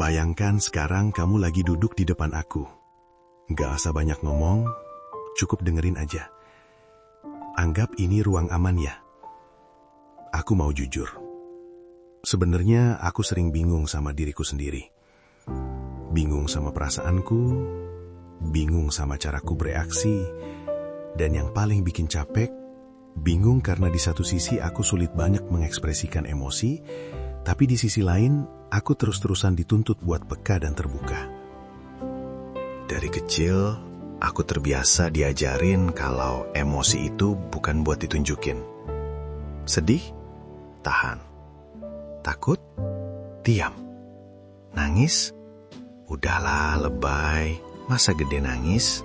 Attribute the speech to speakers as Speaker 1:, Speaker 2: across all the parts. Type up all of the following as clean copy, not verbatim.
Speaker 1: Bayangkan sekarang kamu lagi duduk di depan aku. Gak usah banyak ngomong, cukup dengerin aja. Anggap ini ruang aman ya. Aku mau jujur. Sebenarnya aku sering bingung sama diriku sendiri. Bingung sama perasaanku, bingung sama caraku bereaksi, dan yang paling bikin capek, bingung karena di satu sisi aku sulit banyak mengekspresikan emosi, tapi di sisi lain aku terus-terusan dituntut buat peka dan terbuka. Dari kecil, aku terbiasa diajarin kalau emosi itu bukan buat ditunjukin. Sedih? Tahan. Takut? Diam. Nangis? Udahlah, lebay. Masa gede nangis?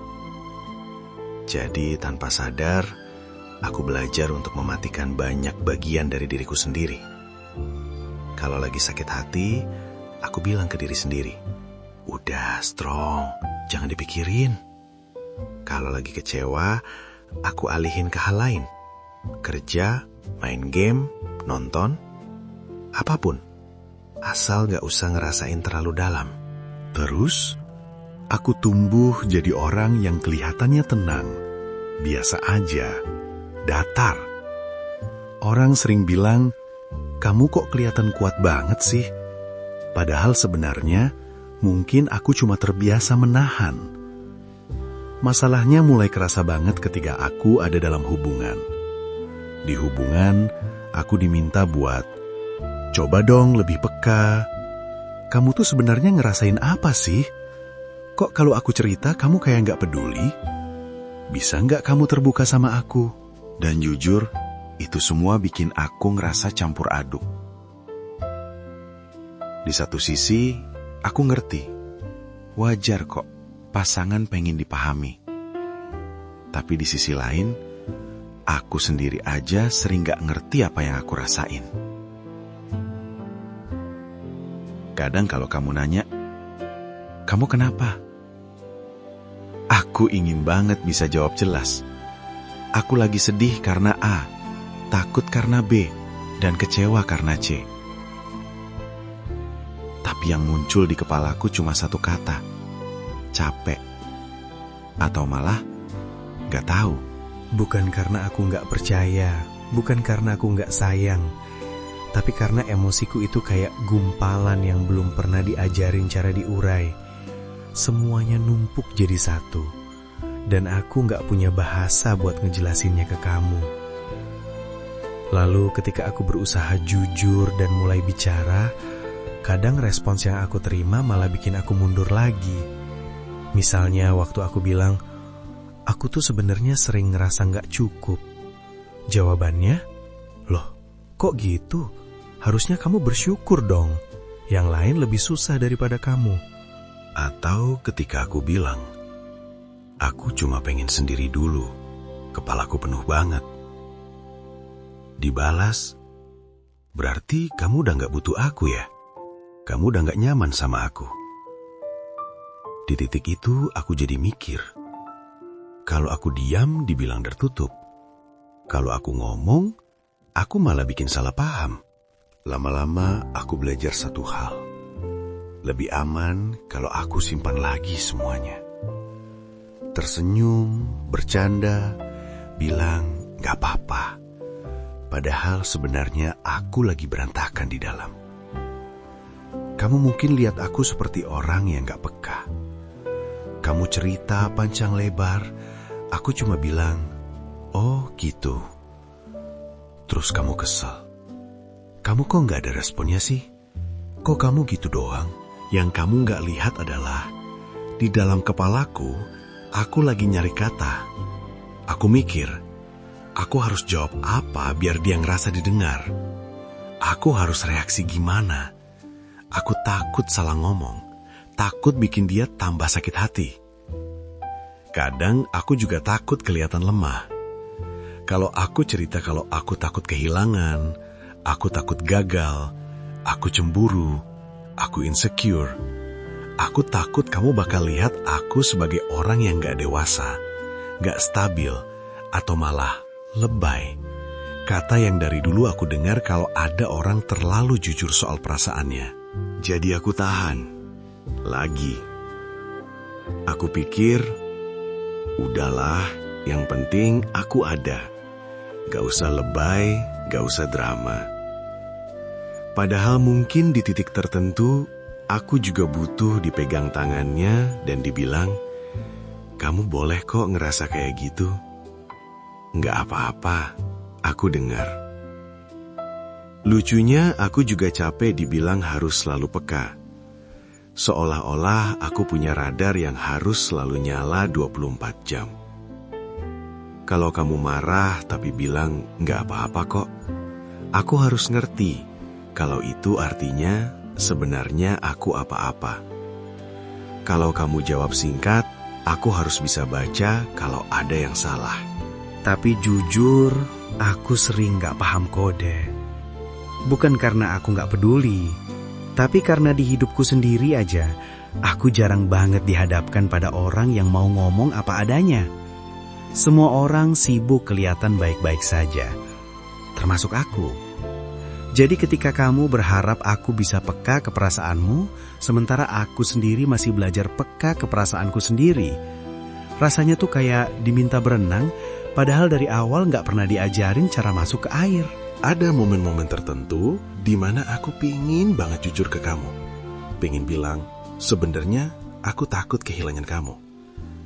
Speaker 1: Jadi tanpa sadar, aku belajar untuk mematikan banyak bagian dari diriku sendiri. Kalau lagi sakit hati, aku bilang ke diri sendiri, udah strong, jangan dipikirin. Kalau lagi kecewa, aku alihin ke hal lain. Kerja, main game, nonton, apapun. Asal gak usah ngerasain terlalu dalam. Terus, aku tumbuh jadi orang yang kelihatannya tenang, biasa aja, datar. Orang sering bilang, kamu kok kelihatan kuat banget sih? Padahal sebenarnya, mungkin aku cuma terbiasa menahan. Masalahnya mulai kerasa banget ketika aku ada dalam hubungan. Di hubungan, aku diminta buat, coba dong lebih peka. Kamu tuh sebenarnya ngerasain apa sih? Kok kalau aku cerita, kamu kayak gak peduli? Bisa gak kamu terbuka sama aku? Dan jujur, itu semua bikin aku ngerasa campur aduk. Di satu sisi, aku ngerti. Wajar kok, pasangan pengen dipahami. Tapi di sisi lain, aku sendiri aja sering gak ngerti apa yang aku rasain. Kadang kalau kamu nanya, kamu kenapa? Aku ingin banget bisa jawab jelas. Aku lagi sedih karena A, takut karena B, dan kecewa karena C. Tapi yang muncul di kepalaku cuma satu kata, capek. Atau malah, gak tahu.
Speaker 2: Bukan karena aku gak percaya, bukan karena aku gak sayang, tapi karena emosiku itu kayak gumpalan yang belum pernah diajarin cara diurai. Semuanya numpuk jadi satu, dan aku gak punya bahasa buat ngejelasinnya ke kamu. Lalu ketika aku berusaha jujur dan mulai bicara, kadang respons yang aku terima malah bikin aku mundur lagi. Misalnya waktu aku bilang, aku tuh sebenarnya sering ngerasa gak cukup. Jawabannya, loh kok gitu? Harusnya kamu bersyukur dong. Yang lain lebih susah daripada kamu.
Speaker 1: Atau ketika aku bilang, aku cuma pengen sendiri dulu, kepalaku penuh banget. Dibalas, berarti kamu udah gak butuh aku ya? Kamu udah gak nyaman sama aku. Di titik itu aku jadi mikir, kalau aku diam dibilang tertutup. Kalau aku ngomong, aku malah bikin salah paham. Lama-lama aku belajar satu hal. Lebih aman kalau aku simpan lagi semuanya. Tersenyum, bercanda, bilang gak apa-apa. Padahal sebenarnya aku lagi berantakan di dalam. Kamu mungkin lihat aku seperti orang yang gak peka. Kamu cerita panjang lebar, aku cuma bilang, oh gitu. Terus kamu kesel. Kamu kok gak ada responnya sih? Kok kamu gitu doang? Yang kamu gak lihat adalah, di dalam kepalaku, aku lagi nyari kata. Aku mikir, aku harus jawab apa biar dia ngerasa didengar. Aku harus reaksi gimana? Aku takut salah ngomong, takut bikin dia tambah sakit hati. Kadang aku juga takut kelihatan lemah. Kalau aku cerita kalau aku takut kehilangan, aku takut gagal, aku cemburu, aku insecure. Aku takut kamu bakal lihat aku sebagai orang yang gak dewasa, gak stabil, atau malah lebay. Kata yang dari dulu aku dengar kalau ada orang terlalu jujur soal perasaannya. Jadi aku tahan. Lagi. Aku pikir, udahlah, yang penting aku ada. Gak usah lebay, gak usah drama. Padahal mungkin di titik tertentu, aku juga butuh dipegang tangannya dan dibilang, kamu boleh kok ngerasa kayak gitu. Nggak apa-apa, aku dengar. Lucunya, aku juga capek dibilang harus selalu peka. Seolah-olah aku punya radar yang harus selalu nyala 24 jam. Kalau kamu marah tapi bilang nggak apa-apa kok, aku harus ngerti kalau itu artinya sebenarnya aku apa-apa. Kalau kamu jawab singkat, aku harus bisa baca kalau ada yang salah.
Speaker 2: Tapi jujur, aku sering gak paham kode. Bukan karena aku gak peduli, tapi karena di hidupku sendiri aja, aku jarang banget dihadapkan pada orang yang mau ngomong apa adanya. Semua orang sibuk kelihatan baik-baik saja, termasuk aku. Jadi ketika kamu berharap aku bisa peka ke perasaanmu, sementara aku sendiri masih belajar peka ke perasaanku sendiri, rasanya tuh kayak diminta berenang, padahal dari awal gak pernah diajarin cara masuk ke air.
Speaker 1: Ada momen-momen tertentu di mana aku pingin banget jujur ke kamu. Pingin bilang, sebenarnya aku takut kehilangan kamu.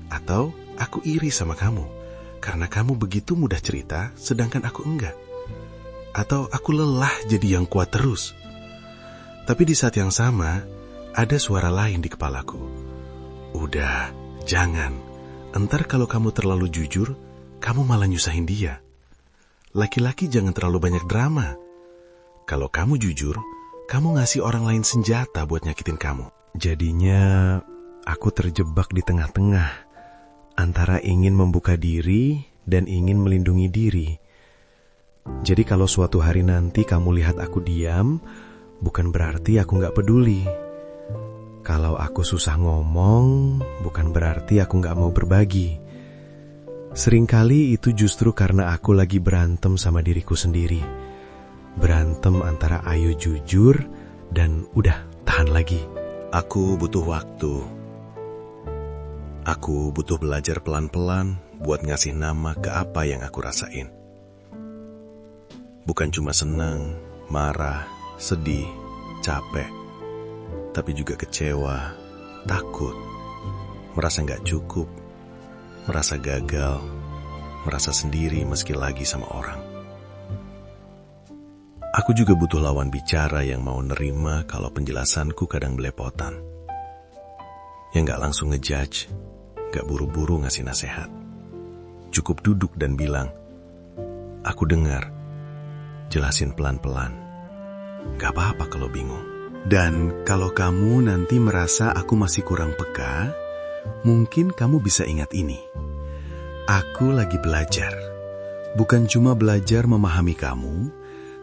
Speaker 1: Atau aku iri sama kamu, karena kamu begitu mudah cerita, sedangkan aku enggak. Atau aku lelah jadi yang kuat terus. Tapi di saat yang sama, ada suara lain di kepalaku. Udah, jangan. Entar kalau kamu terlalu jujur, kamu malah nyusahin dia. Laki-laki jangan terlalu banyak drama. Kalau kamu jujur, kamu ngasih orang lain senjata buat nyakitin kamu.
Speaker 2: Jadinya, aku terjebak di tengah-tengah. Antara ingin membuka diri dan ingin melindungi diri. Jadi kalau suatu hari nanti kamu lihat aku diam, bukan berarti aku gak peduli. Kalau aku susah ngomong, bukan berarti aku gak mau berbagi. Seringkali itu justru karena aku lagi berantem sama diriku sendiri. Berantem antara ayo jujur dan udah tahan lagi.
Speaker 1: Aku butuh waktu. Aku butuh belajar pelan-pelan buat ngasih nama ke apa yang aku rasain. Bukan cuma senang, marah, sedih, capek, tapi juga kecewa, takut, merasa gak cukup, merasa gagal, merasa sendiri meski lagi sama orang. Aku juga butuh lawan bicara yang mau nerima kalau penjelasanku kadang belepotan. Yang gak langsung ngejudge, gak buru-buru ngasih nasihat. Cukup duduk dan bilang, aku dengar, jelasin pelan-pelan. Gak apa-apa kalau bingung. Dan kalau kamu nanti merasa aku masih kurang peka, mungkin kamu bisa ingat ini. Aku lagi belajar. Bukan cuma belajar memahami kamu,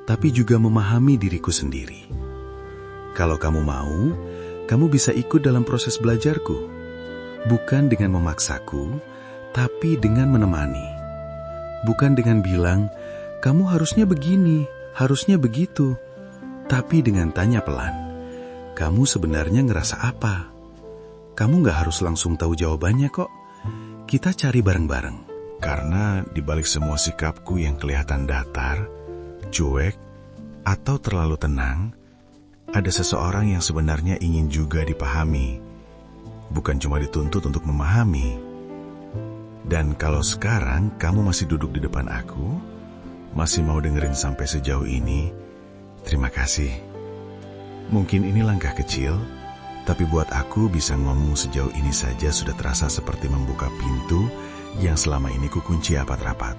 Speaker 1: tapi juga memahami diriku sendiri. Kalau kamu mau, kamu bisa ikut dalam proses belajarku. Bukan dengan memaksaku, tapi dengan menemani. Bukan dengan bilang, kamu harusnya begini, harusnya begitu. Tapi dengan tanya pelan, kamu sebenarnya ngerasa apa? Kamu gak harus langsung tahu jawabannya kok. Kita cari bareng-bareng. Karena dibalik semua sikapku yang kelihatan datar, cuek, atau terlalu tenang, ada seseorang yang sebenarnya ingin juga dipahami. Bukan cuma dituntut untuk memahami. Dan kalau sekarang kamu masih duduk di depan aku, masih mau dengerin sampai sejauh ini, terima kasih. Mungkin ini langkah kecil, tapi buat aku bisa ngomong sejauh ini saja sudah terasa seperti membuka pintu yang selama ini kukunci rapat-rapat.